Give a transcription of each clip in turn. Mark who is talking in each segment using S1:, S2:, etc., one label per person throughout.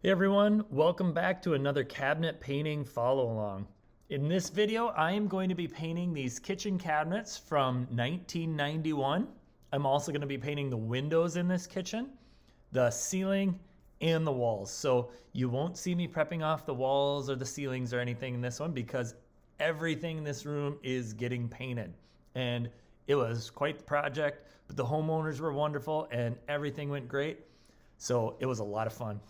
S1: Hey everyone, welcome back to another cabinet painting follow along. In this video, I am going to be painting these kitchen cabinets from 1991. I'm also going to be painting the windows in this kitchen, the ceiling, and the walls. So you won't see me prepping off the walls or the ceilings or anything in this one because everything in this room is getting painted. And it was quite the project, but the homeowners were wonderful and everything went great. So it was a lot of fun.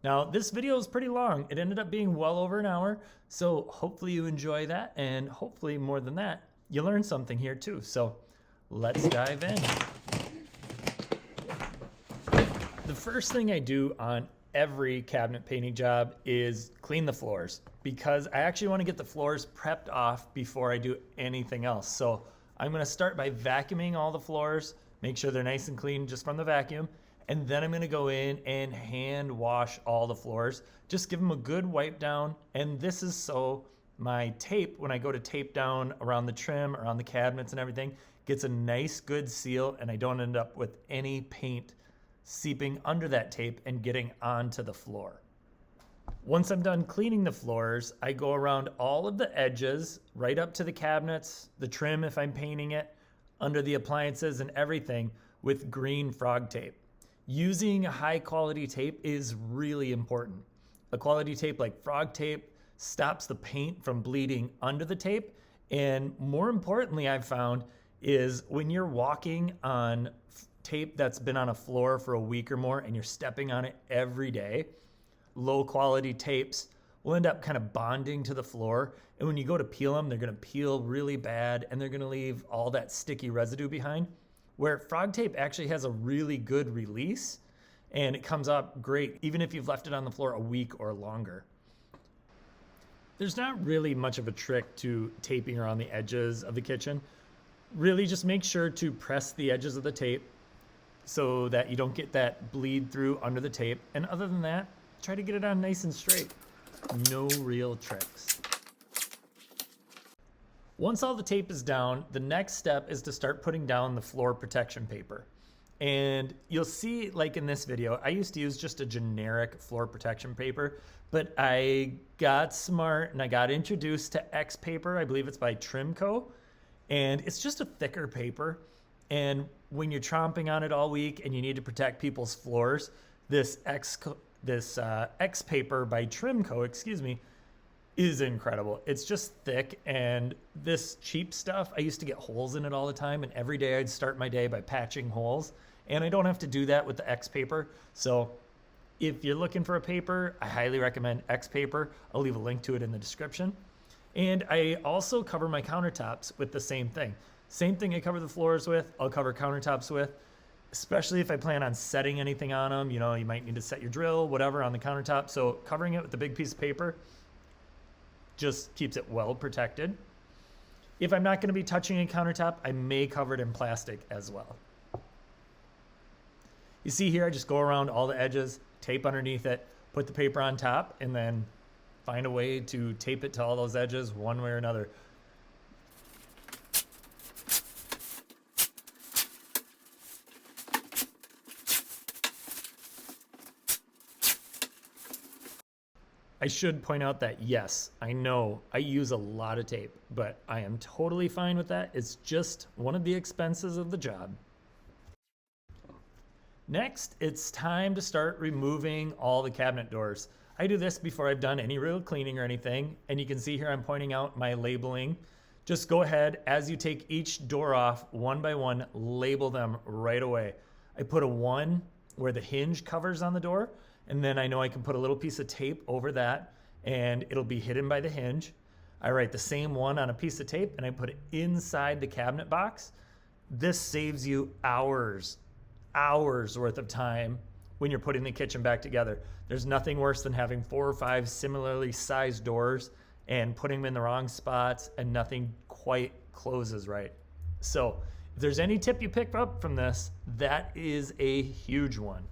S1: Now, this video is pretty long. It ended up being well over an hour, so hopefully you enjoy that, and hopefully more than that, you learn something here too. So let's dive in. The first thing I do on every cabinet painting job is clean the floors because I actually want to get the floors prepped off before I do anything else. So I'm going to start by vacuuming all the floors, make sure they're nice and clean just from the vacuum. And then I'm gonna go in and hand wash all the floors. Just give them a good wipe down. And this is so my tape, when I go to tape down around the trim, around the cabinets and everything, gets a nice good seal and I don't end up with any paint seeping under that tape and getting onto the floor. Once I'm done cleaning the floors, I go around all of the edges, right up to the cabinets, the trim if I'm painting it, under the appliances and everything with green frog tape. Using a high quality tape is really important. A quality tape like frog tape stops the paint from bleeding under the tape. And more importantly, I've found is when you're walking on tape that's been on a floor for a week or more and you're stepping on it every day, low quality tapes will end up kind of bonding to the floor. And when you go to peel them, they're gonna peel really bad and they're gonna leave all that sticky residue behind. Where frog tape actually has a really good release and it comes up great even if you've left it on the floor a week or longer. There's not really much of a trick to taping around the edges of the kitchen. Really just make sure to press the edges of the tape so that you don't get that bleed through under the tape. And other than that, try to get it on nice and straight. No real tricks. Once all the tape is down, the next step is to start putting down the floor protection paper. And you'll see, like in this video, I used to use just a generic floor protection paper, but I got smart and I got introduced to X paper. I believe it's by Trimco. And it's just a thicker paper. And when you're tromping on it all week and you need to protect people's floors, this X paper by Trimco, is incredible. It's just thick, and this cheap stuff, I used to get holes in it all the time, and every day I'd start my day by patching holes, and I don't have to do that with the X paper. So if you're looking for a paper, I highly recommend X paper. I'll leave a link to it in the description. And I also cover my countertops with the same thing. Same thing I cover the floors with, I'll cover countertops with, especially if I plan on setting anything on them. You know, you might need to set your drill, whatever, on the countertop. So covering it with a big piece of paper just keeps it well protected. If I'm not going to be touching a countertop, I may cover it in plastic as well. You see here, I just go around all the edges, tape underneath it, put the paper on top, and then find a way to tape it to all those edges one way or another. I should point out that yes, I know I use a lot of tape, but I am totally fine with that. It's just one of the expenses of the job. Next, it's time to start removing all the cabinet doors. I do this before I've done any real cleaning or anything, and you can see here I'm pointing out my labeling. Just go ahead, as you take each door off one by one, label them right away. I put a 1 where the hinge covers on the door, and then I know I can put a little piece of tape over that and it'll be hidden by the hinge. I write the same 1 on a piece of tape and I put it inside the cabinet box. This saves you hours worth of time when you're putting the kitchen back together. There's nothing worse than having 4 or 5 similarly sized doors and putting them in the wrong spots and nothing quite closes right. So if there's any tip you pick up from this, that is a huge one.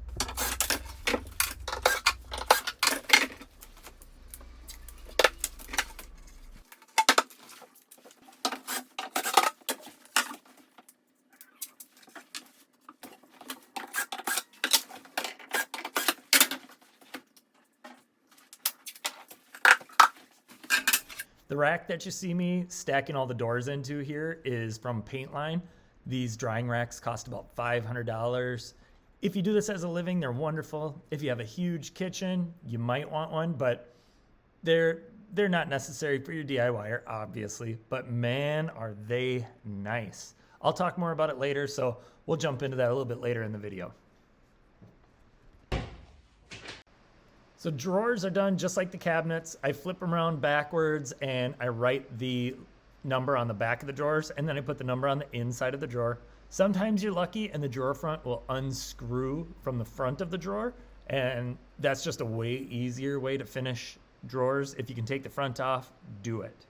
S1: The rack that you see me stacking all the doors into here is from Paint Line. These drying racks cost about $500. If you do this as a living, they're wonderful. If you have a huge kitchen, you might want one, but they're not necessary for your DIYer, obviously, but man, are they nice. I'll talk more about it later, so we'll jump into that a little bit later in the video. So drawers are done just like the cabinets. I flip them around backwards and I write the number on the back of the drawers, and then I put the number on the inside of the drawer. Sometimes you're lucky and the drawer front will unscrew from the front of the drawer, and that's just a way easier way to finish drawers. If you can take the front off, do it.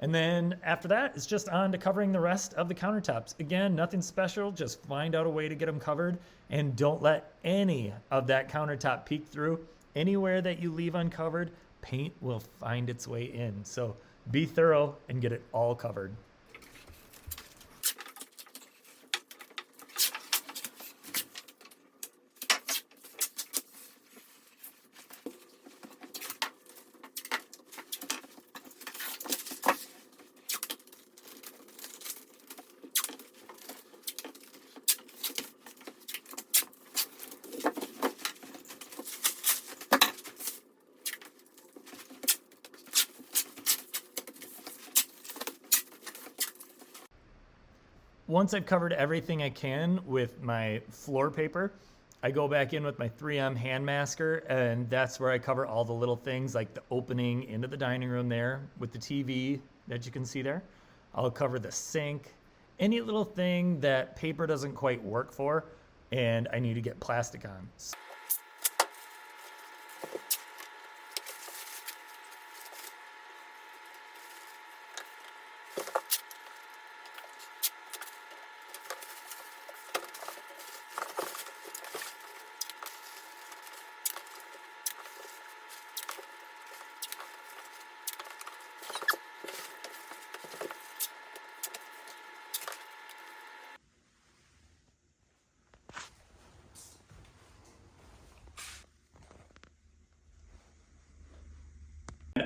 S1: And then after that, it's just on to covering the rest of the countertops. Again, nothing special, just find out a way to get them covered, and don't let any of that countertop peek through. Anywhere that you leave uncovered, paint will find its way in. So be thorough and get it all covered. Once I've covered everything I can with my floor paper, I go back in with my 3M hand masker, and that's where I cover all the little things like the opening into the dining room there with the TV that you can see there. I'll cover the sink, any little thing that paper doesn't quite work for and I need to get plastic on.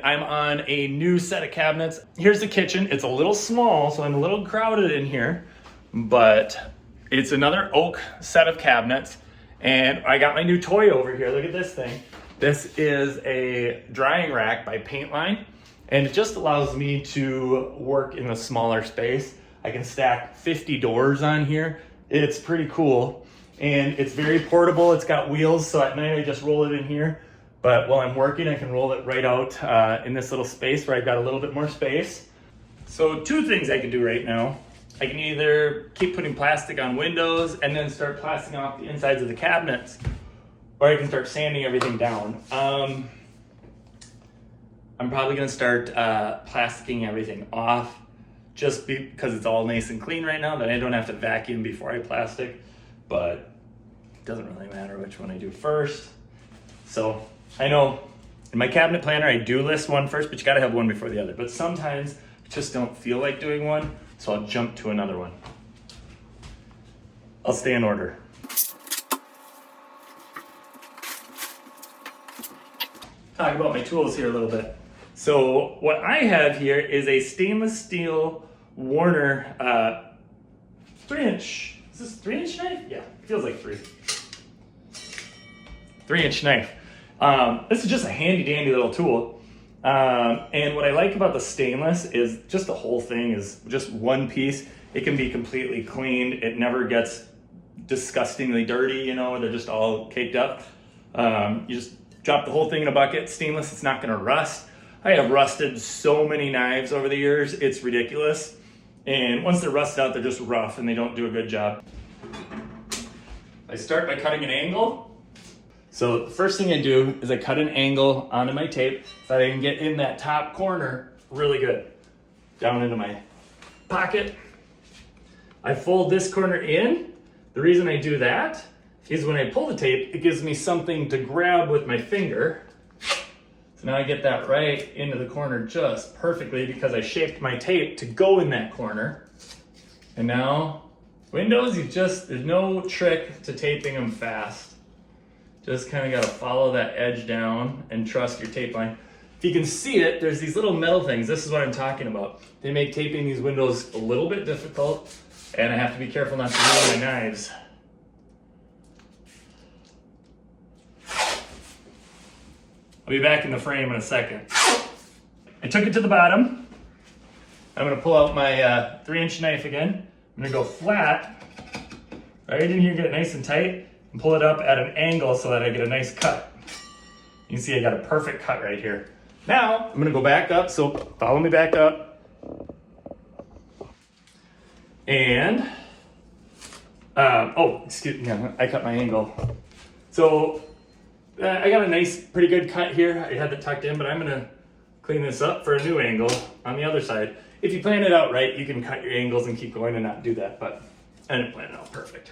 S1: I'm on a new set of cabinets. Here's the kitchen. It's a little small, so I'm a little crowded in here, but it's another oak set of cabinets. And I got my new toy over here. Look at this thing. This is a drying rack by Paint Line, and it just allows me to work in a smaller space. I can stack 50 doors on here. It's pretty cool, and it's very portable. It's got wheels, so at night I just roll it in here. But while I'm working, I can roll it right out in this little space where I've got a little bit more space. So two things I can do right now. I can either keep putting plastic on windows and then start plastering off the insides of the cabinets, or I can start sanding everything down. I'm probably gonna start plasticking everything off just because it's all nice and clean right now, that I don't have to vacuum before I plastic, but it doesn't really matter which one I do first. So I know in my cabinet planner, I do list one first, but you gotta have one before the other. But sometimes I just don't feel like doing one, so I'll jump to another one. I'll stay in order. Talk about my tools here a little bit. So what I have here is a stainless steel Warner 3-inch, is this 3-inch knife? Yeah, it feels like 3-inch knife. This is just a handy dandy little tool. And what I like about the stainless is just the whole thing is just one piece. It can be completely cleaned. It never gets disgustingly dirty, you know, they're just all caked up. You just drop the whole thing in a bucket. Stainless, it's not gonna rust. I have rusted so many knives over the years, it's ridiculous. And once they're rusted out, they're just rough and they don't do a good job. I start by cutting an angle. So the first thing I do is I cut an angle onto my tape so that I can get in that top corner really good. Down into my pocket. I fold this corner in. The reason I do that is when I pull the tape, it gives me something to grab with my finger. So now I get that right into the corner just perfectly because I shaped my tape to go in that corner. And now, windows, there's no trick to taping them fast. Just kind of got to follow that edge down and trust your tape line. if you can see it, there's these little metal things. This is what I'm talking about. They make taping these windows a little bit difficult, and I have to be careful not to ruin my knives. I'll be back in the frame in a second. I took it to the bottom. I'm gonna pull out my 3-inch knife again. I'm gonna go flat, right in here, get it nice and tight, and pull it up at an angle so that I get a nice cut. You can see I got a perfect cut right here. Now, I'm gonna go back up, so follow me back up. And, excuse me, I cut my angle. So, I got a nice, pretty good cut here. I had it tucked in, but I'm gonna clean this up for a new angle on the other side. If you plan it out right, you can cut your angles and keep going and not do that, but I didn't plan it out perfect.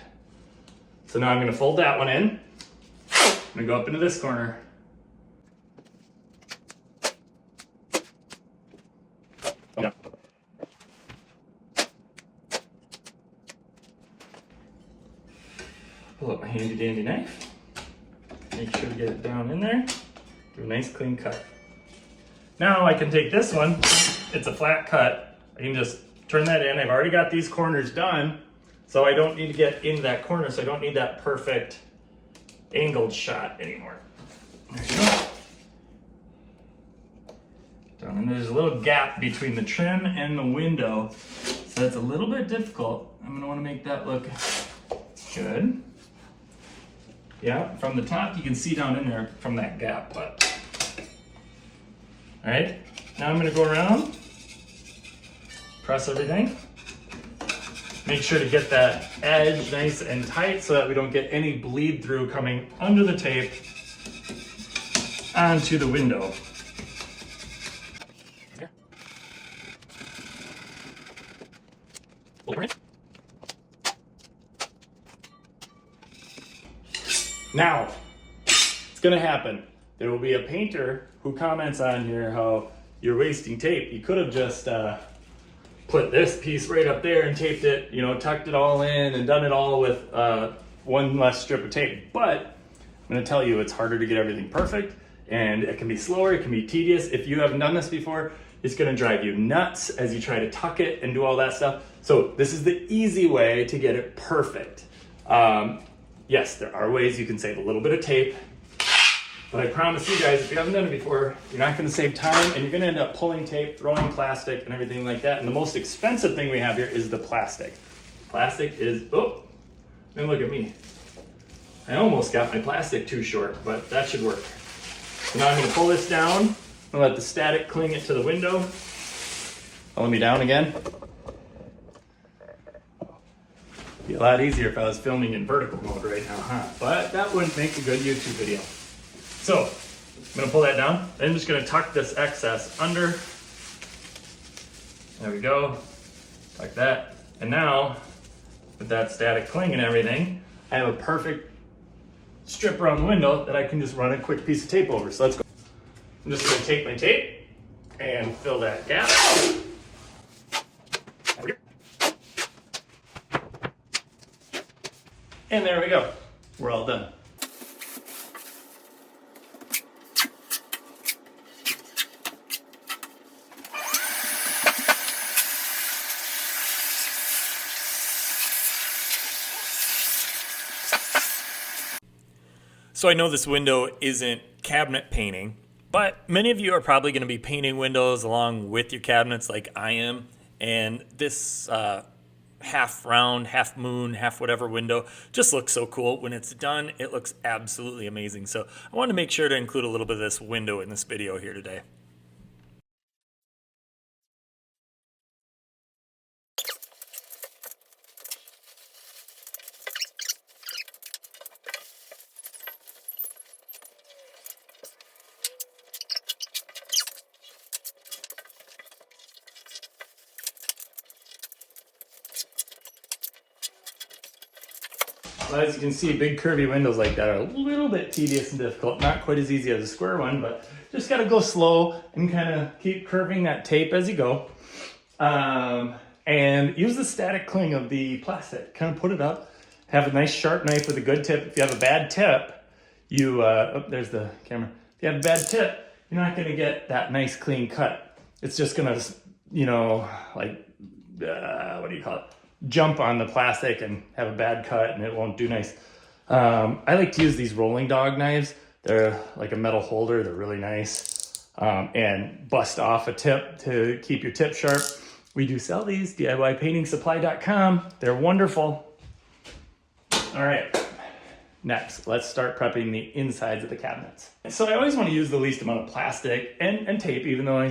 S1: So now I'm gonna fold that one in. I'm gonna go up into this corner. Yeah. Pull up my handy dandy knife. Make sure to get it down in there. Do a nice clean cut. Now I can take this one, it's a flat cut. I can just turn that in. I've already got these corners done, so I don't need to get into that corner, so I don't need that perfect angled shot anymore. There you go. And there's a little gap between the trim and the window, so that's a little bit difficult. I'm gonna wanna make that look good. Yeah, from the top you can see down in there from that gap, but. All right, now I'm gonna go around, press everything. Make sure to get that edge nice and tight so that we don't get any bleed through coming under the tape onto the window. Now, it's gonna happen. There will be a painter who comments on here how you're wasting tape. You could have just put this piece right up there and taped it, tucked it all in and done it all with one less strip of tape. But I'm gonna tell you, it's harder to get everything perfect, and it can be slower, it can be tedious. If you haven't done this before, it's gonna drive you nuts as you try to tuck it and do all that stuff. So this is the easy way to get it perfect. Yes, there are ways you can save a little bit of tape, but I promise you guys, if you haven't done it before, you're not gonna save time, and you're gonna end up pulling tape, throwing plastic, and everything like that. And the most expensive thing we have here is the plastic. Plastic is, and look at me. I almost got my plastic too short, but that should work. So now I'm gonna pull this down and let the static cling it to the window. Follow me down again. Be a lot easier if I was filming in vertical mode right now, huh? But that wouldn't make a good YouTube video. So, I'm gonna pull that down. I'm just gonna tuck this excess under. There we go, like that. And now, with that static cling and everything, I have a perfect strip around the window that I can just run a quick piece of tape over. So let's go. I'm just gonna take my tape and fill that gap. And there we go, we're all done. So I know this window isn't cabinet painting, but many of you are probably going to be painting windows along with your cabinets like I am. And this half round, half moon, half whatever window just looks so cool. When it's done, it looks absolutely amazing. So I wanted to make sure to include a little bit of this window in this video here today. Well, as you can see, big curvy windows like that are a little bit tedious and difficult. Not quite as easy as a square one, but just got to go slow and kind of keep curving that tape as you go. And use the static cling of the plastic. Kind of put it up. Have a nice sharp knife with a good tip. If you have a bad tip, there's the camera. If you have a bad tip, you're not gonna get that nice clean cut. It's just gonna, you know, like, what do you call it? Jump on the plastic and have a bad cut, and it won't do nice. I like to use these rolling dog knives. They're like a metal holder. They're really nice. And bust off a tip to keep your tip sharp. We do sell these, DIYpaintingsupply.com. They're wonderful. All right, next, let's start prepping the insides of the cabinets. So I always want to use the least amount of plastic and tape, even though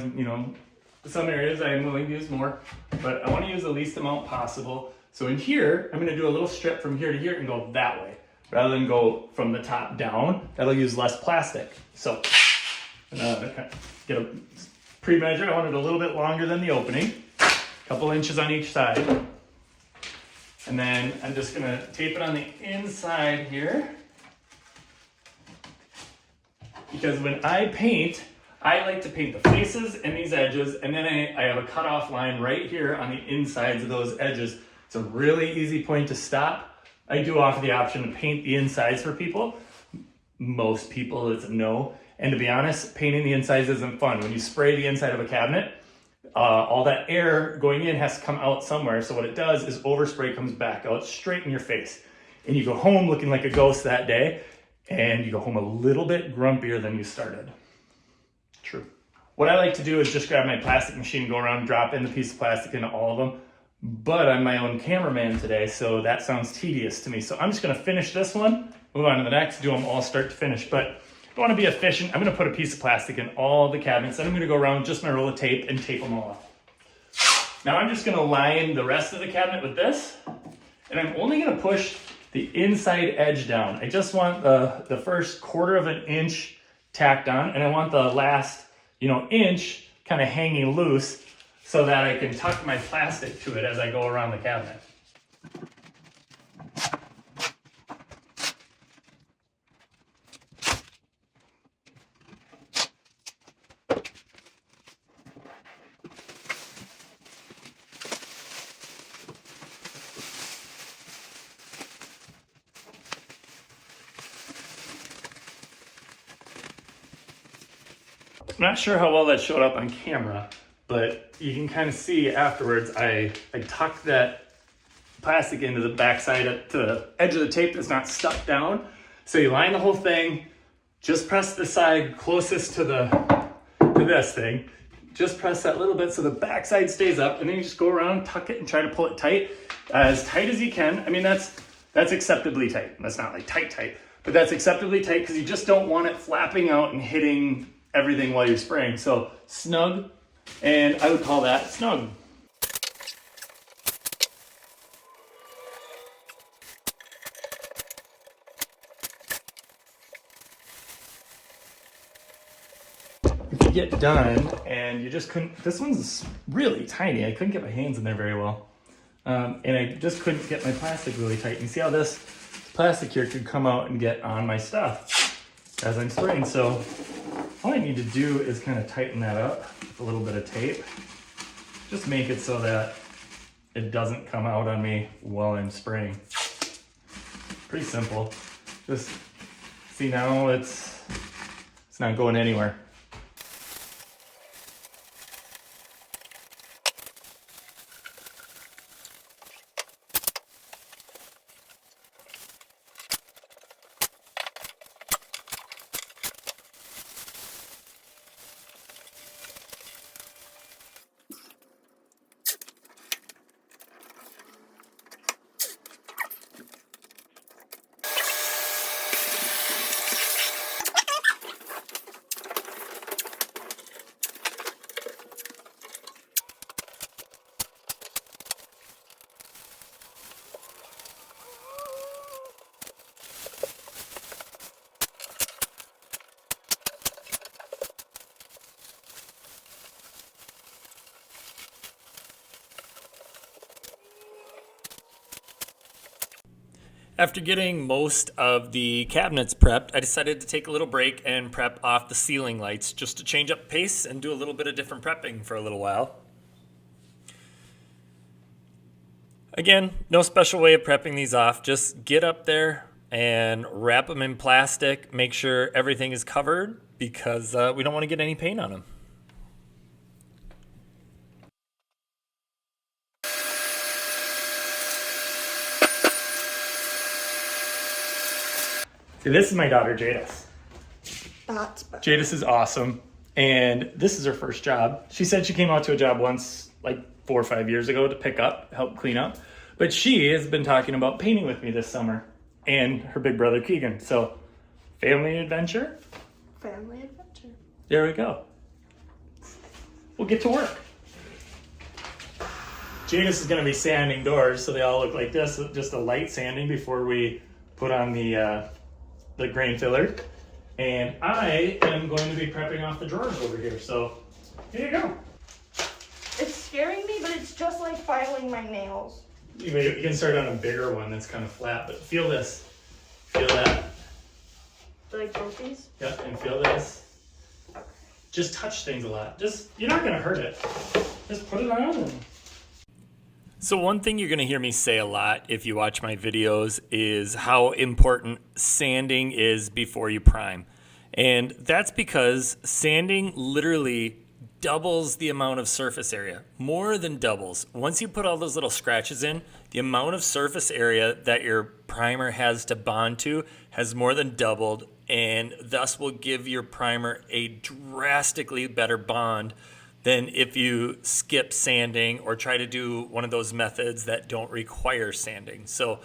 S1: some areas I'm willing to use more, but I want to use the least amount possible. So in here, I'm going to do a little strip from here to here and go that way, rather than go from the top down. That'll use less plastic. So get a pre-measure. I want it a little bit longer than the opening, a couple inches on each side. And then I'm just going to tape it on the inside here. Because when I paint, I like to paint the faces and these edges, and then I have a cutoff line right here on the insides of those edges. It's a really easy point to stop. I do offer the option to paint the insides for people. Most people, it's a no. And to be honest, painting the insides isn't fun. When you spray the inside of a cabinet, all that air going in has to come out somewhere. So what it does is overspray comes back out straight in your face. And you go home looking like a ghost that day, and you go home a little bit grumpier than you started. True. What I like to do is just grab my plastic machine, go around, drop in the piece of plastic into all of them. But I'm my own cameraman today, so that sounds tedious to me. So I'm just gonna finish this one, move on to the next, do them all start to finish. But I wanna be efficient. I'm gonna put a piece of plastic in all the cabinets, then I'm gonna go around with just my roll of tape and tape them all up. Now I'm just gonna line the rest of the cabinet with this, and I'm only gonna push the inside edge down. I just want the first 1/4 of an inch tacked on, and I want the last, inch kind of hanging loose so that I can tuck my plastic to it as I go around the cabinet. I'm not sure how well that showed up on camera, but you can kind of see afterwards, I tuck that plastic into the backside, to the edge of the tape that's not stuck down. So you line the whole thing, just press the side closest to this thing, just press that little bit so the backside stays up, and then you just go around, tuck it, and try to pull it tight as you can. I mean, that's acceptably tight. That's not like tight, but that's acceptably tight because you just don't want it flapping out and hitting everything while you're spraying. So snug, and I would call that snug. If you get done and you just couldn't, this one's really tiny. I couldn't get my hands in there very well. And I just couldn't get my plastic really tight. You see how this plastic here could come out and get on my stuff as I'm spraying. So all I need to do is kind of tighten that up with a little bit of tape. Just make it so that it doesn't come out on me while I'm spraying. Pretty simple. Just see, now it's not going anywhere. After getting most of the cabinets prepped, I decided to take a little break and prep off the ceiling lights just to change up pace and do a little bit of different prepping for a little while. Again, no special way of prepping these off. Just get up there and wrap them in plastic. Make sure everything is covered because we don't want to get any paint on them. See, this is my daughter, Jadis.
S2: That's better.
S1: Jadis is awesome, and this is her first job. She said she came out to a job once, like 4 or 5 years ago, to pick up, help clean up. But she has been talking about painting with me this summer, and her big brother, Keegan. So, family adventure?
S2: Family adventure.
S1: There we go. We'll get to work. Jadis is going to be sanding doors, so they all look like this, just a light sanding before we put on the grain filler. And I am going to be prepping off the drawers over here, so here you go.
S2: It's scaring me, but it's just like filing my nails.
S1: You can start on a bigger one that's kind of flat, but feel this. Feel that.
S2: Like both these?
S1: Yep, and feel this.
S2: Okay.
S1: Just touch things a lot. You're not gonna hurt it. Just put it on. So one thing you're gonna hear me say a lot if you watch my videos is how important sanding is before you prime. And that's because sanding literally doubles the amount of surface area, more than doubles. Once you put all those little scratches in, the amount of surface area that your primer has to bond to has more than doubled, and thus will give your primer a drastically better bond than if you skip sanding or try to do one of those methods that don't require sanding. So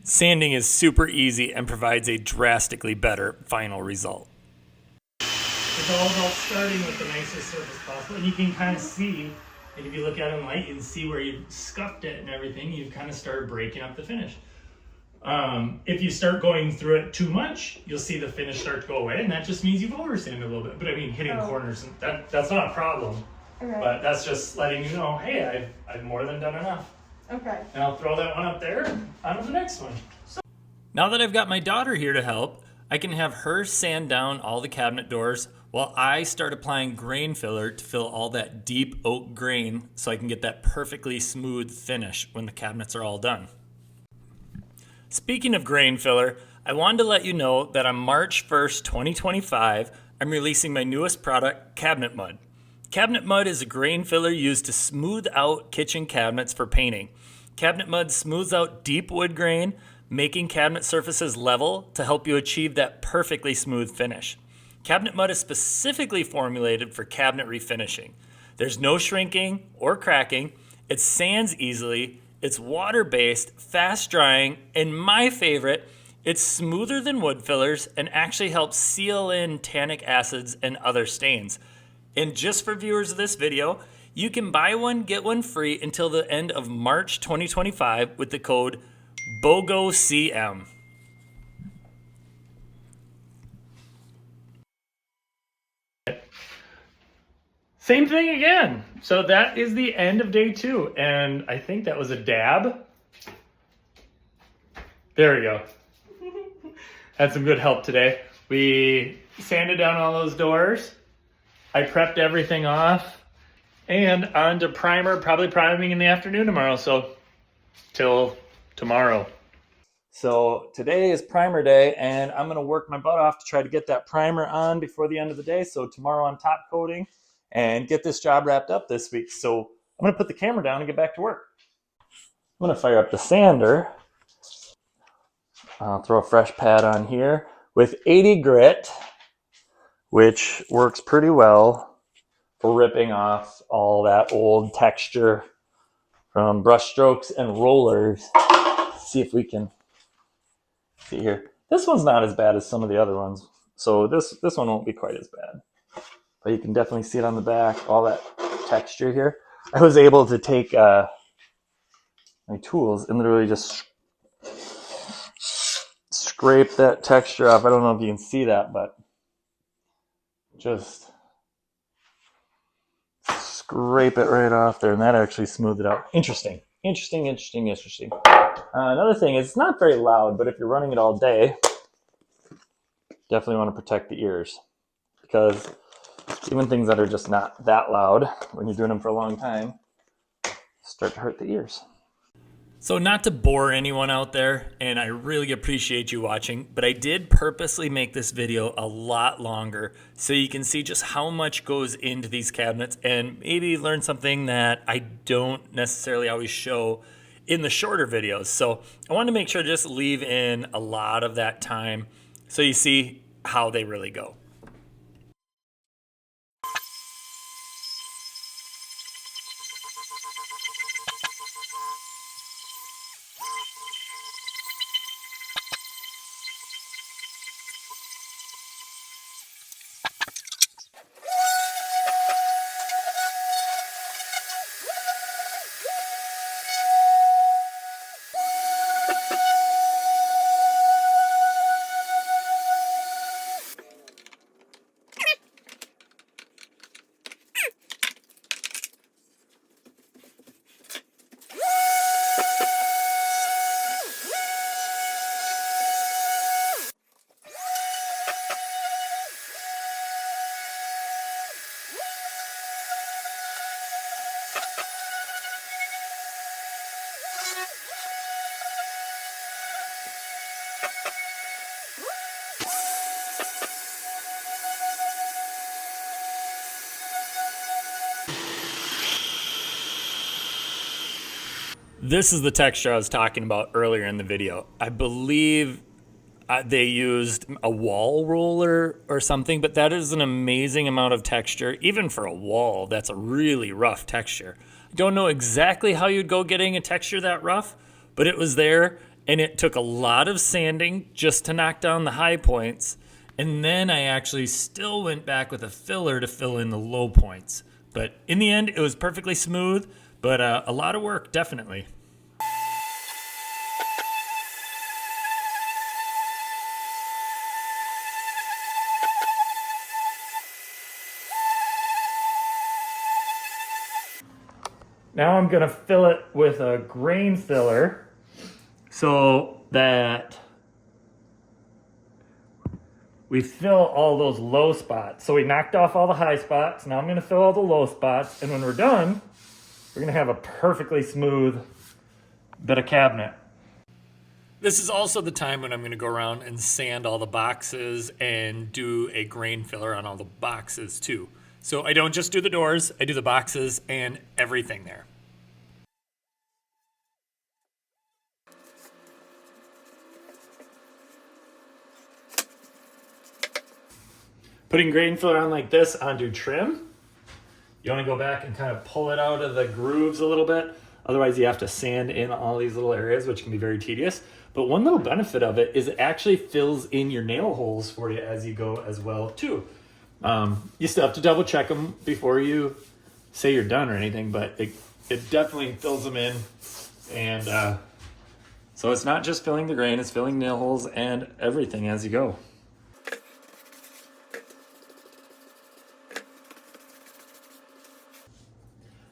S1: sanding is super easy and provides a drastically better final result. It's all about starting with the nicest surface possible, and you can kind of see, like if you look at it in light, you can see where you've scuffed it and everything. You've kind of started breaking up the finish. If you start going through it too much, you'll see the finish start to go away, and that just means you've oversanded a little bit. But I mean, hitting corners, that's not a problem.
S2: Okay.
S1: But that's just letting you know, hey, I've more than done enough.
S2: Okay.
S1: And I'll throw that one up there, on to the next one. Now that I've got my daughter here to help, I can have her sand down all the cabinet doors while I start applying grain filler to fill all that deep oak grain so I can get that perfectly smooth finish when the cabinets are all done. Speaking of grain filler, I wanted to let you know that on March 1st, 2025, I'm releasing my newest product, Cabinet Mud. Cabinet Mud is a grain filler used to smooth out kitchen cabinets for painting. Cabinet Mud smooths out deep wood grain, making cabinet surfaces level to help you achieve that perfectly smooth finish. Cabinet Mud is specifically formulated for cabinet refinishing. There's no shrinking or cracking, it sands easily, it's water-based, fast drying, and my favorite, it's smoother than wood fillers and actually helps seal in tannic acids and other stains. And just for viewers of this video, you can buy one, get one free until the end of March 2025 with the code BOGOCM. Same thing again. So that is the end of day 2. And I think that was a dab. There we go. Had some good help today. We sanded down all those doors. I prepped everything off. And on to primer, probably priming in the afternoon tomorrow. So till tomorrow. So today is primer day, and I'm going to work my butt off to try to get that primer on before the end of the day. So tomorrow I'm top coating and get this job wrapped up this week. So I'm going to put the camera down and get back to work. I'm going to fire up the sander. I'll throw a fresh pad on here with 80 grit, which works pretty well for ripping off all that old texture from brush strokes and rollers. Let's see if we can see here. This one's not as bad as some of the other ones, so this one won't be quite as bad. But you can definitely see it on the back, all that texture here. I was able to take my tools and literally just scrape that texture off. I don't know if you can see that, but just scrape it right off there, and that actually smoothed it out. Interesting. Another thing is it's not very loud, but if you're running it all day, definitely want to protect the ears, because even things that are just not that loud, when you're doing them for a long time, start to hurt the ears. So not to bore anyone out there, and I really appreciate you watching, but I did purposely make this video a lot longer so you can see just how much goes into these cabinets and maybe learn something that I don't necessarily always show in the shorter videos. So I wanted to make sure to just leave in a lot of that time so you see how they really go. This is the texture I was talking about earlier in the video. I believe they used a wall roller or something, but that is an amazing amount of texture. Even for a wall, that's a really rough texture. I don't know exactly how you'd go getting a texture that rough, but it was there, and it took a lot of sanding just to knock down the high points. And then I actually still went back with a filler to fill in the low points. But in the end, it was perfectly smooth, but a lot of work, definitely. Now I'm gonna fill it with a grain filler so that we fill all those low spots. So we knocked off all the high spots. Now I'm gonna fill all the low spots. And when we're done, we're gonna have a perfectly smooth bit of cabinet. This is also the time when I'm gonna go around and sand all the boxes and do a grain filler on all the boxes too. So I don't just do the doors, I do the boxes and everything there. Putting grain filler on like this onto trim, you want to go back and kind of pull it out of the grooves a little bit. Otherwise you have to sand in all these little areas, which can be very tedious. But one little benefit of it is it actually fills in your nail holes for you as you go as well too. You still have to double check them before you say you're done or anything, but it definitely fills them in. And so it's not just filling the grain, it's filling nail holes and everything as you go.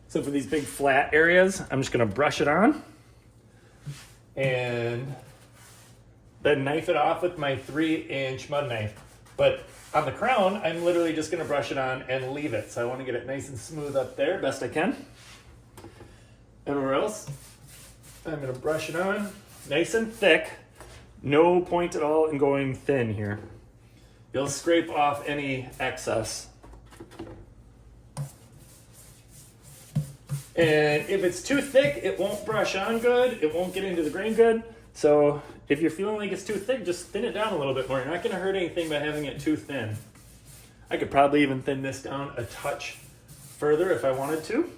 S1: So for these big flat areas, I'm just gonna brush it on and then knife it off with my 3-inch mud knife. But on the crown, I'm literally just gonna brush it on and leave it. So I wanna get it nice and smooth up there, best I can. Everywhere else, I'm gonna brush it on nice and thick. No point at all in going thin here. You'll scrape off any excess. And if it's too thick, it won't brush on good. It won't get into the grain good. So if you're feeling like it's too thick, just thin it down a little bit more. You're not gonna hurt anything by having it too thin. I could probably even thin this down a touch further if I wanted to.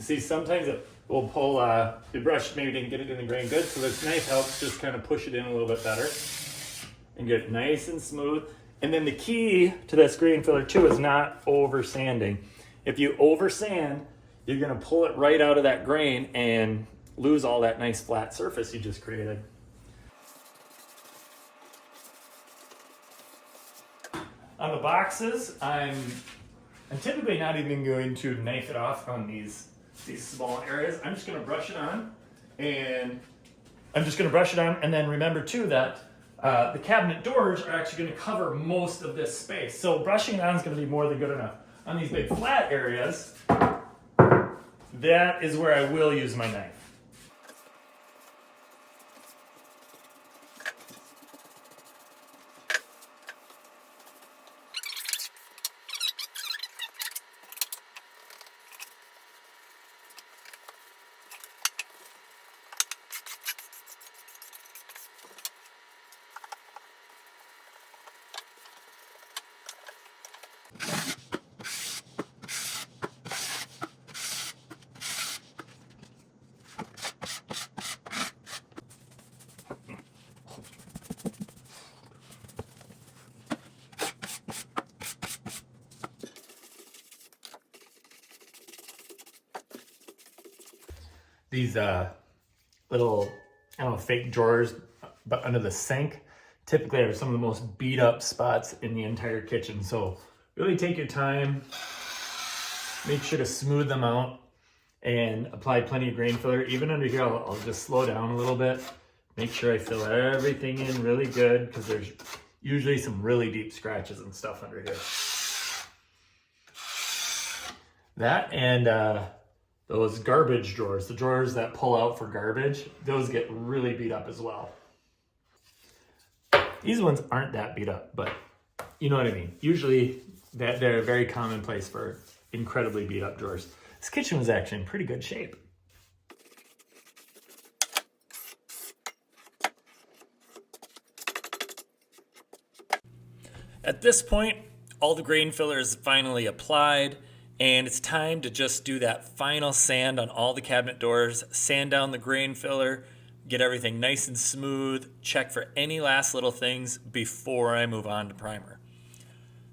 S1: See, sometimes it will pull, the brush maybe didn't get it in the grain good, so this knife helps just kind of push it in a little bit better and get it nice and smooth. And then the key to this grain filler too is not over sanding. If you over sand, you're gonna pull it right out of that grain and lose all that nice flat surface you just created. On the boxes, I'm I'm typically not even going to knife it off on these small areas. I'm just gonna brush it on, and then remember too that the cabinet doors are actually gonna cover most of this space. So brushing it on is gonna be more than good enough. On these big flat areas, that is where I will use my knife. These little, I don't know, fake drawers, but under the sink, typically are some of the most beat up spots in the entire kitchen. So really take your time, make sure to smooth them out, and apply plenty of grain filler. Even under here, I'll just slow down a little bit, make sure I fill everything in really good, because there's usually some really deep scratches and stuff under here. That and those garbage drawers, the drawers that pull out for garbage, those get really beat up as well. These ones aren't that beat up, but you know what I mean. Usually they're very commonplace for incredibly beat up drawers. This kitchen was actually in pretty good shape. At this point, all the grain filler is finally applied, and it's time to just do that final sand on all the cabinet doors, sand down the grain filler, get everything nice and smooth, check for any last little things before I move on to primer.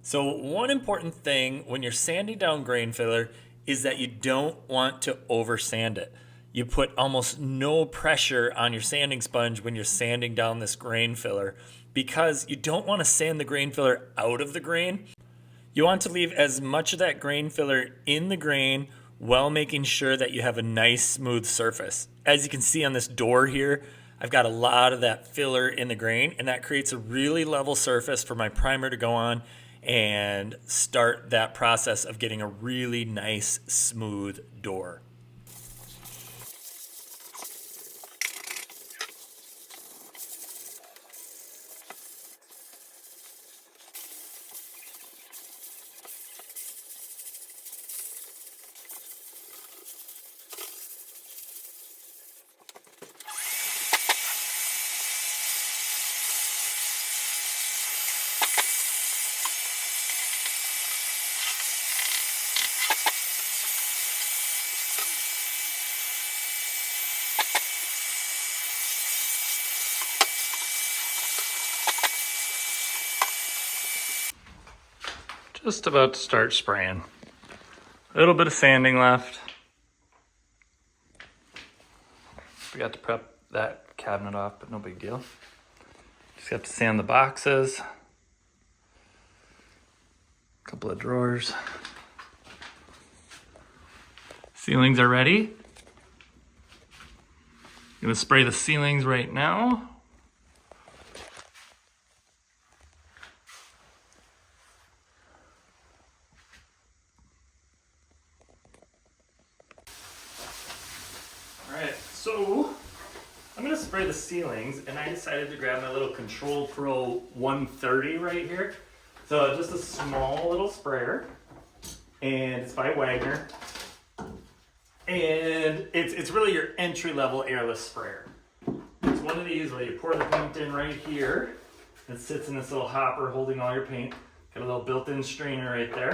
S1: So one important thing when you're sanding down grain filler is that you don't want to over sand it. You put almost no pressure on your sanding sponge when you're sanding down this grain filler, because you don't want to sand the grain filler out of the grain. You want to leave as much of that grain filler in the grain while making sure that you have a nice smooth surface. As you can see on this door here, I've got a lot of that filler in the grain, and that creates a really level surface for my primer to go on and start that process of getting a really nice smooth door. Just about to start spraying. A little bit of sanding left. Forgot to prep that cabinet off, but no big deal. Just got to sand the boxes. A couple of drawers. Ceilings are ready. Gonna spray the ceilings right now. Alright, so I'm going to spray the ceilings, and I decided to grab my little Control Pro 130 right here. So just a small little sprayer, and it's by Wagner. And it's really your entry-level airless sprayer. It's one of these where you pour the paint in right here. It sits in this little hopper holding all your paint. Got a little built-in strainer right there.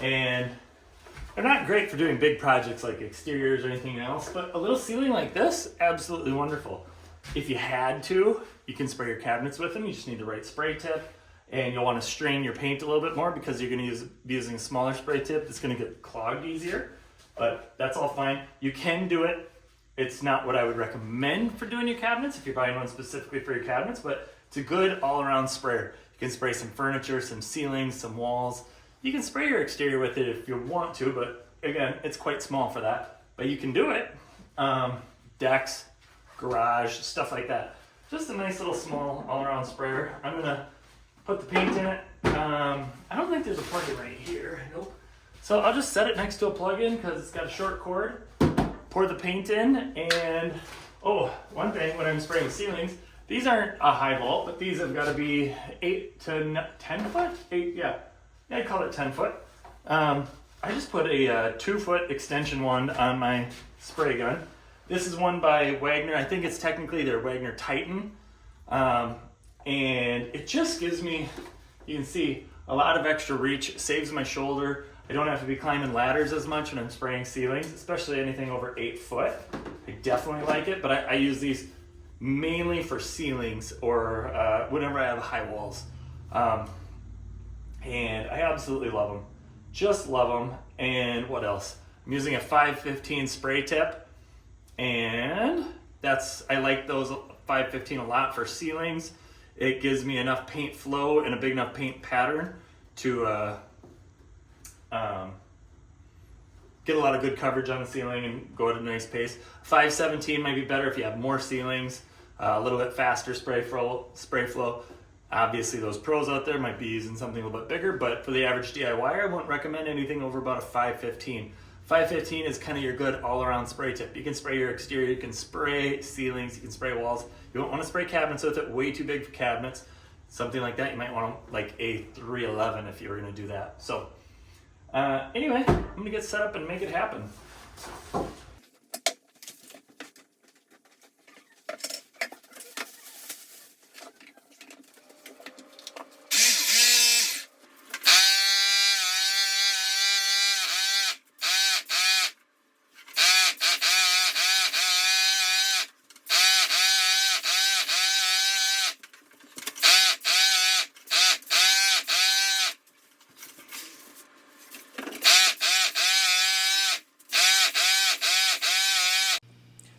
S1: And they're not great for doing big projects like exteriors or anything else, but a little ceiling like this, absolutely wonderful. If you had to, you can spray your cabinets with them. You just need the right spray tip, and you'll want to strain your paint a little bit more because you're going to be using a smaller spray tip that's going to get clogged easier, but that's all fine. You can do it. It's not what I would recommend for doing your cabinets if you're buying one specifically for your cabinets, but it's a good all-around sprayer. You can spray some furniture, some ceilings, some walls. You can spray your exterior with it if you want to, but again, it's quite small for that. But you can do it. Decks, garage, stuff like that. Just a nice little small all-around sprayer. I'm gonna put the paint in it. I don't think there's a plug-in right here. Nope. So I'll just set it next to a plug-in because it's got a short cord. Pour the paint in, and one thing when I'm spraying ceilings, these aren't a high vault, but these have got to be 8 to 10 foot. I call it 10 foot. I just put a 2-foot extension one on my spray gun. This is one by Wagner. I think it's technically their Wagner Titan. And it just gives me, you can see, a lot of extra reach. Saves my shoulder. I don't have to be climbing ladders as much when I'm spraying ceilings, especially anything over 8 foot. I definitely like it, but I use these mainly for ceilings or whenever I have high walls. And I absolutely love them. Just love them. And what else? I'm using a 515 spray tip, and I like those 515 a lot for ceilings. It gives me enough paint flow and a big enough paint pattern to get a lot of good coverage on the ceiling and go at a nice pace. 517 might be better if you have more ceilings, a little bit faster spray flow. Obviously, those pros out there might be using something a little bit bigger, but for the average DIYer, I wouldn't recommend anything over about a 515. 515 is kind of your good all-around spray tip. You can spray your exterior, you can spray ceilings, you can spray walls. You don't want to spray cabinets with it, way too big for cabinets. Something like that, you might want like a 311 if you were going to do that. So anyway, I'm going to get set up and make it happen.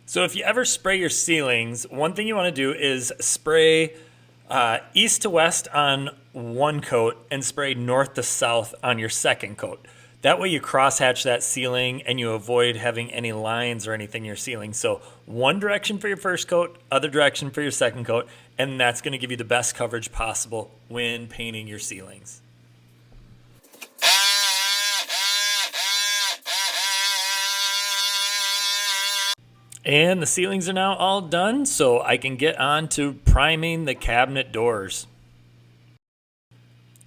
S1: So if you ever spray your ceilings, one thing you want to do is spray east to west on one coat and spray north to south on your second coat. That way you crosshatch that ceiling and you avoid having any lines or anything in your ceiling. So one direction for your first coat, other direction for your second coat, and that's going to give you the best coverage possible when painting your ceilings. And the ceilings are now all done, so I can get on to priming the cabinet doors.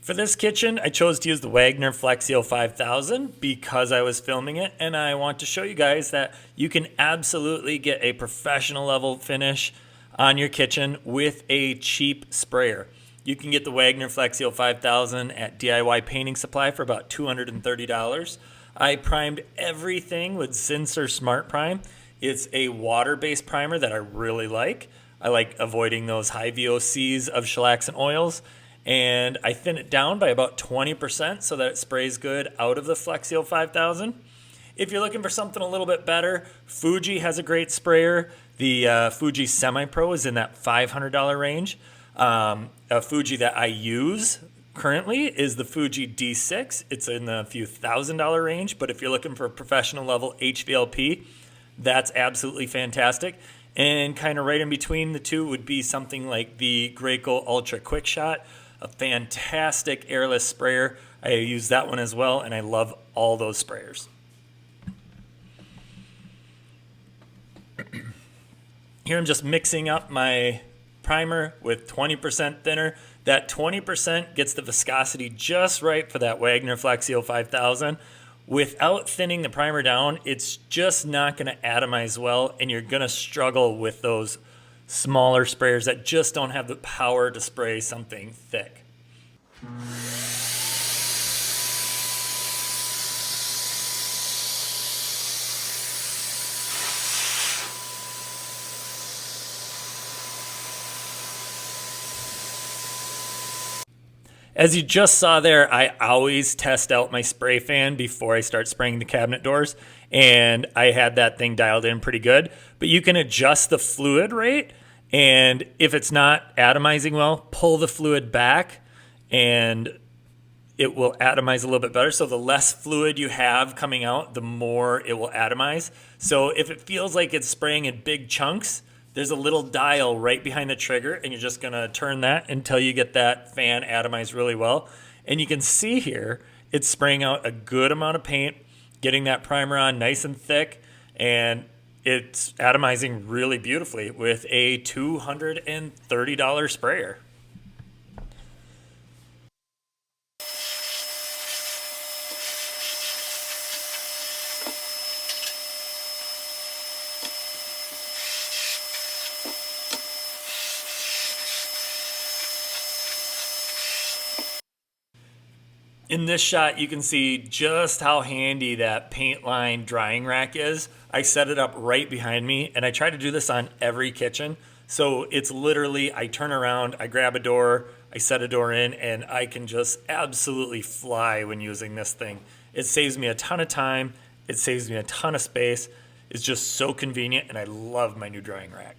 S1: For this kitchen, I chose to use the Wagner Flexio 5000 because I was filming it, and I want to show you guys that you can absolutely get a professional level finish on your kitchen with a cheap sprayer. You can get the Wagner Flexio 5000 at DIY Painting Supply for about $230. I primed everything with Zinsser Smart Prime. It's a water-based primer that I really like. I like avoiding those high VOCs of shellacs and oils. And I thin it down by about 20% so that it sprays good out of the Flexio 5000. If you're looking for something a little bit better, Fuji has a great sprayer. The Fuji Semi-Pro is in that $500 range. A Fuji that I use currently is the Fuji D6. It's in the few $1,000 range. But if you're looking for a professional level HVLP, that's absolutely fantastic. And kind of right in between the two would be something like the Graco Ultra Quick Shot, a fantastic airless sprayer. I use that one as well, and I love all those sprayers. Here I'm just mixing up my primer with 20% thinner. That 20% gets the viscosity just right for that Wagner Flexio 5000. Without thinning the primer down, it's just not going to atomize well, and you're going to struggle with those smaller sprayers that just don't have the power to spray something thick. As you just saw there, I always test out my spray fan before I start spraying the cabinet doors, and I had that thing dialed in pretty good. But you can adjust the fluid rate, and if it's not atomizing well, pull the fluid back, and it will atomize a little bit better. So the less fluid you have coming out, the more it will atomize. So if it feels like it's spraying in big chunks, there's a little dial right behind the trigger, and you're just gonna turn that until you get that fan atomized really well. And you can see here, it's spraying out a good amount of paint, getting that primer on nice and thick, and it's atomizing really beautifully with a $230 sprayer. In this shot, you can see just how handy that paint line drying rack is. I set it up right behind me, and I try to do this on every kitchen. So it's literally, I turn around, I grab a door, I set a door in, and I can just absolutely fly when using this thing. It saves me a ton of time. It saves me a ton of space. It's just so convenient, and I love my new drying rack.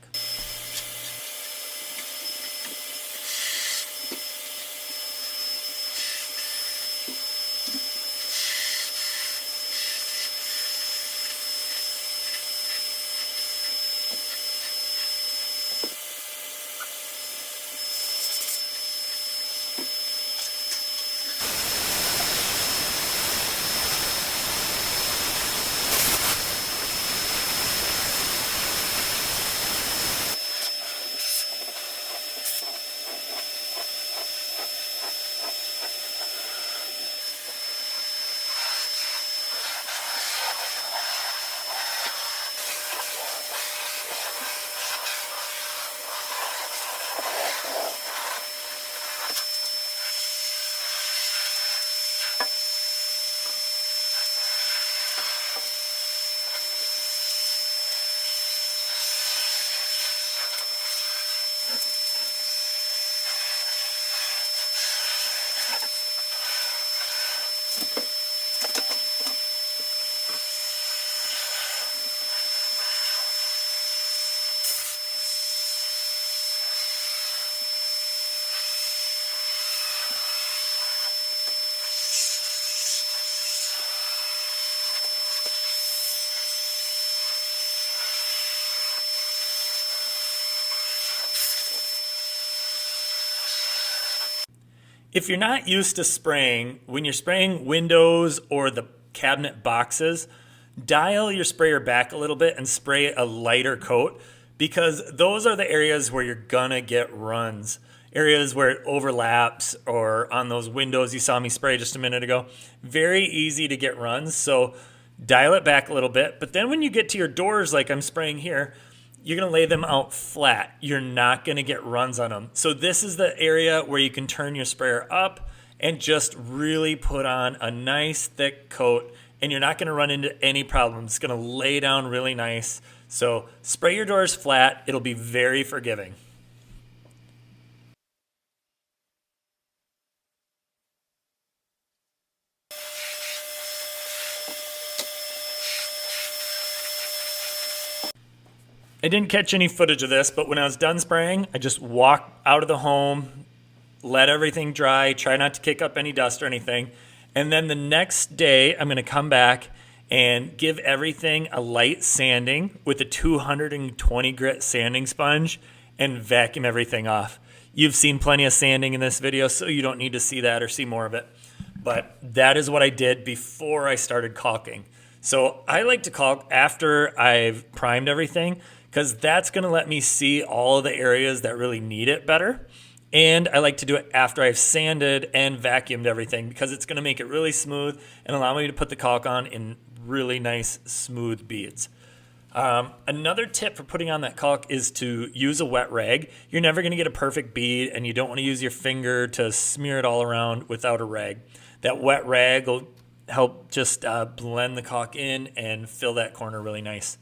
S1: If you're not used to spraying, when you're spraying windows or the cabinet boxes, dial your sprayer back a little bit and spray a lighter coat, because those are the areas where you're gonna get runs. Areas where it overlaps, or on those windows you saw me spray just a minute ago. Very easy to get runs, so dial it back a little bit. But then when you get to your doors like I'm spraying here, you're gonna lay them out flat. You're not gonna get runs on them. So this is the area where you can turn your sprayer up and just really put on a nice thick coat, and you're not gonna run into any problems. It's gonna lay down really nice. So spray your doors flat. It'll be very forgiving. I didn't catch any footage of this, but when I was done spraying, I just walked out of the home, let everything dry, try not to kick up any dust or anything. And then the next day, I'm gonna come back and give everything a light sanding with a 220 grit sanding sponge and vacuum everything off. You've seen plenty of sanding in this video, so you don't need to see that or see more of it. But that is what I did before I started caulking. So I like to caulk after I've primed everything, because that's gonna let me see all of the areas that really need it better. And I like to do it after I've sanded and vacuumed everything, because it's gonna make it really smooth and allow me to put the caulk on in really nice smooth beads. Another tip for putting on that caulk is to use a wet rag. You're never gonna get a perfect bead, and you don't wanna use your finger to smear it all around without a rag. That wet rag will help just blend the caulk in and fill that corner really nice.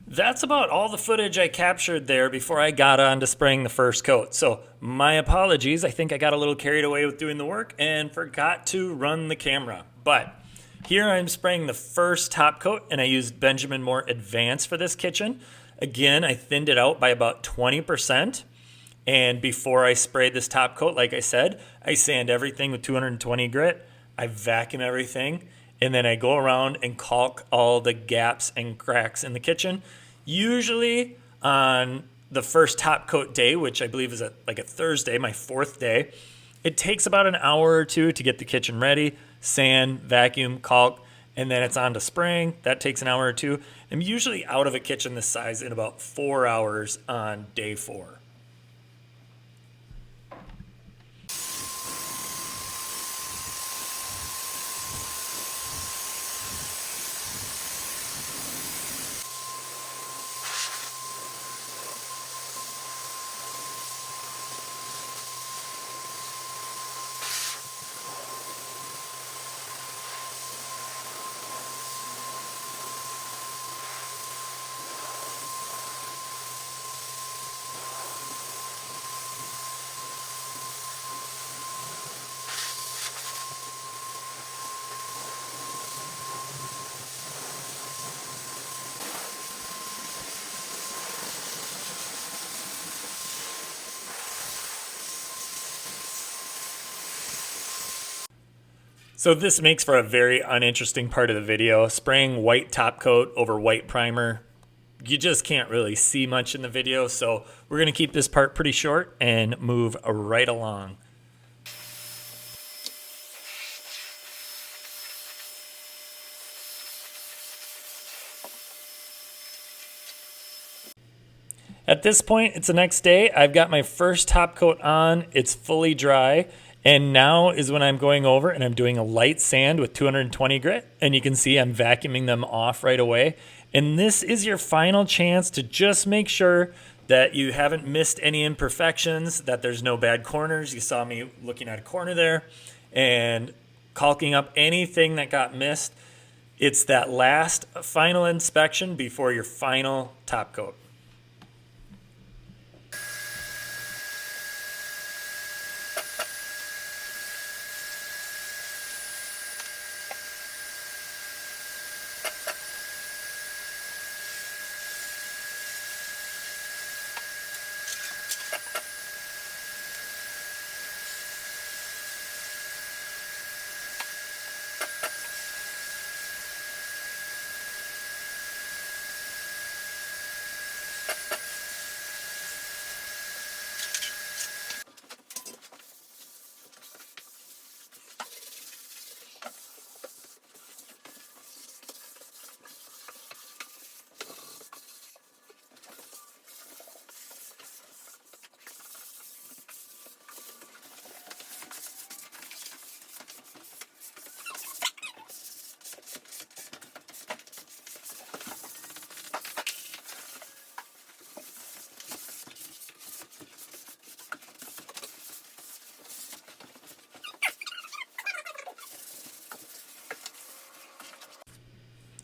S1: That's about all the footage I captured there before I got on to spraying the first coat. So my apologies. I think I got a little carried away with doing the work and forgot to run the camera. But here I'm spraying the first top coat, and I used Benjamin Moore Advanced for this kitchen. Again, I thinned it out by about 20%. And before I spray this top coat, like I said, I sand everything with 220 grit. I vacuum everything, and then I go around and caulk all the gaps and cracks in the kitchen. Usually on the first top coat day, which I believe is like a Thursday, my 4th day, it takes about an hour or two to get the kitchen ready, sand, vacuum, caulk, and then it's on to spraying. That takes an hour or two. I'm usually out of a kitchen this size in about 4 hours on day 4. So this makes for a very uninteresting part of the video. Spraying white top coat over white primer. You just can't really see much in the video, so we're going to keep this part pretty short and move right along. At this point, it's the next day. I've got my first top coat on. It's fully dry. And now is when I'm going over and I'm doing a light sand with 220 grit. And you can see I'm vacuuming them off right away. And this is your final chance to just make sure that you haven't missed any imperfections, that there's no bad corners. You saw me looking at a corner there and caulking up anything that got missed. It's that last final inspection before your final top coat.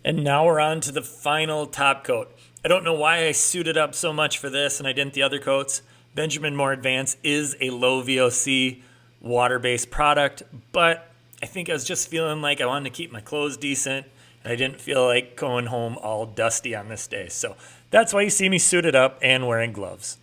S1: And now we're on to the final top coat. I don't know why I suited up so much for this and I didn't the other coats. Benjamin Moore Advance is a low VOC water-based product, but I think I was just feeling like I wanted to keep my clothes decent and I didn't feel like going home all dusty on this day. So that's why you see me suited up and wearing gloves.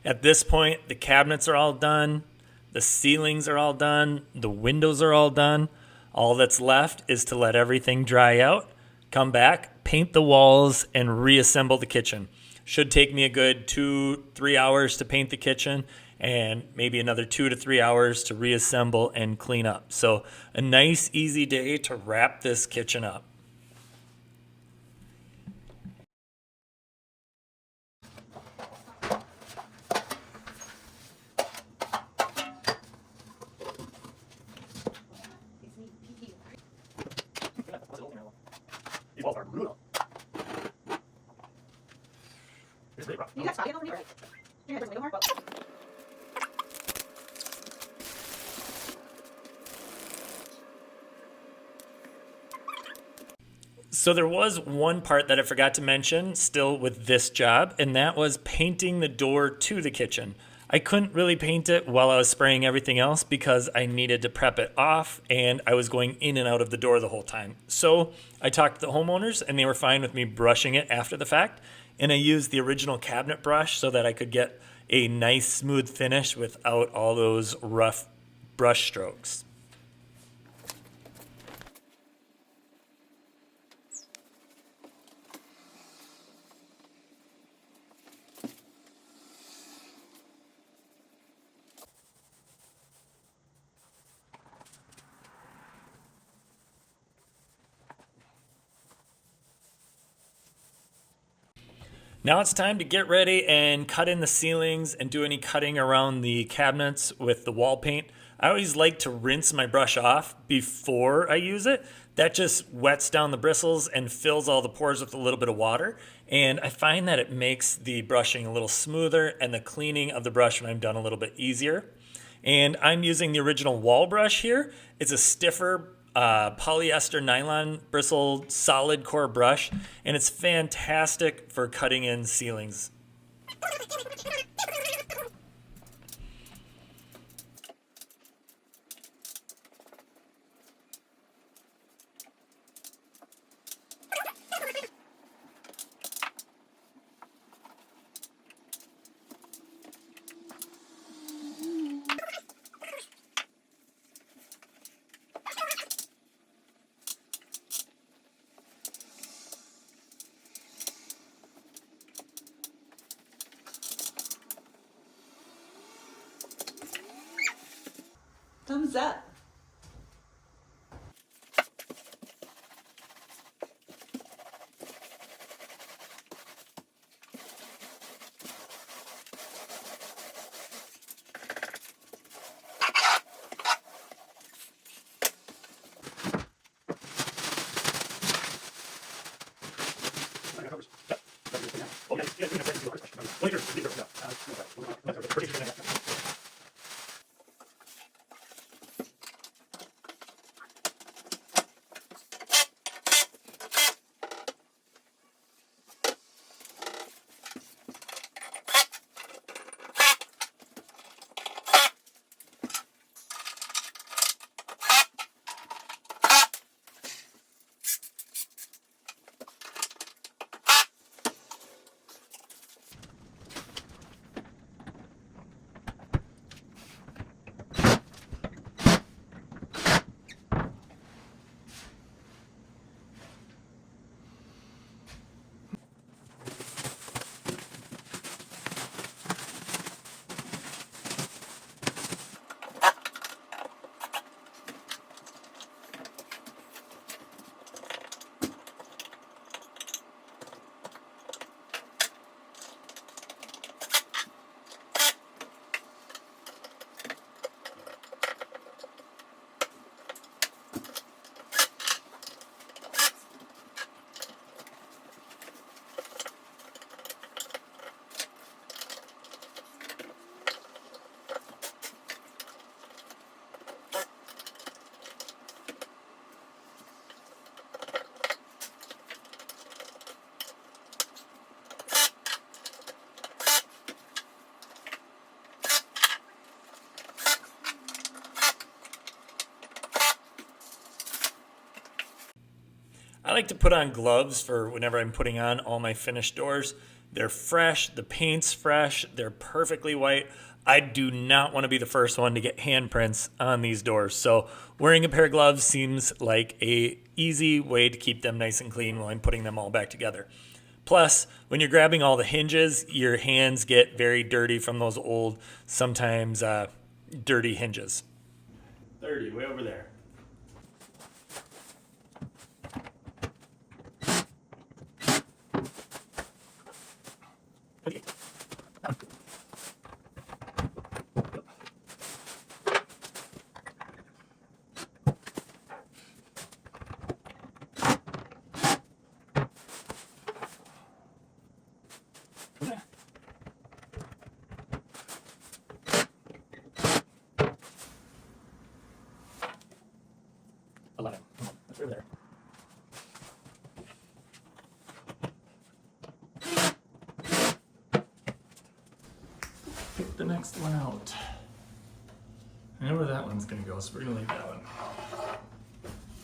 S1: At this point, the cabinets are all done. The ceilings are all done. The windows are all done. All that's left is to let everything dry out, come back, paint the walls, and reassemble the kitchen. Should take me a good 2-3 hours to paint the kitchen and maybe another 2 to 3 hours to reassemble and clean up. So a nice, easy day to wrap this kitchen up. So there was one part that I forgot to mention still with this job, and that was painting the door to the kitchen. I couldn't really paint it while I was spraying everything else because I needed to prep it off and I was going in and out of the door the whole time. So I talked to the homeowners and they were fine with me brushing it after the fact. And I used the original cabinet brush so that I could get a nice smooth finish without all those rough brush strokes. Now it's time to get ready and cut in the ceilings and do any cutting around the cabinets with the wall paint. I always like to rinse my brush off before I use it. That just wets down the bristles and fills all the pores with a little bit of water. And I find that it makes the brushing a little smoother and the cleaning of the brush when I'm done a little bit easier. And I'm using the original wall brush here. It's a stiffer polyester nylon bristle solid core brush, and it's fantastic for cutting in ceilings.
S2: Thumbs up.
S1: I like to put on gloves for whenever I'm putting on all my finished doors. They're fresh, the paint's fresh, they're perfectly white. I do not want to be the first one to get handprints on these doors. So wearing a pair of gloves seems like a easy way to keep them nice and clean while I'm putting them all back together. Plus, when you're grabbing all the hinges, your hands get very dirty from those old, sometimes dirty hinges. 30, way over there. Okay. 11. Come on, that's over there. Pick the next one out. I know where that one's gonna go, so we're gonna leave that one.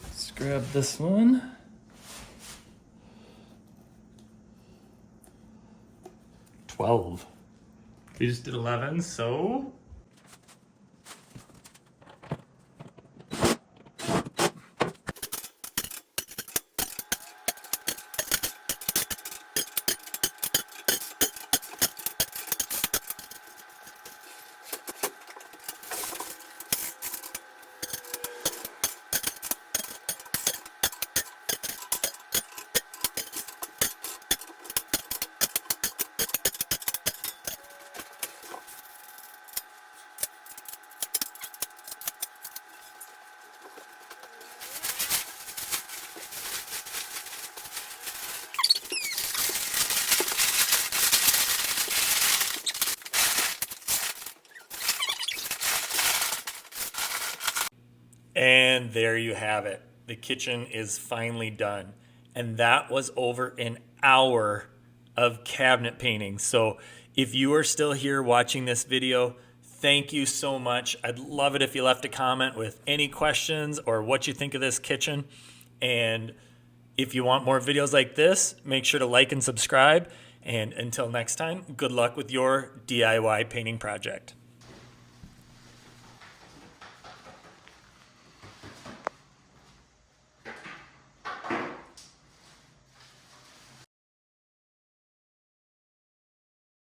S1: Let's grab this one. We just did 11, so and there you have it. The kitchen is finally done. And that was over an hour of cabinet painting. So if you are still here watching this video, thank you so much. I'd love it if you left a comment with any questions or what you think of this kitchen. And if you want more videos like this, make sure to like and subscribe. And until next time, good luck with your DIY painting project.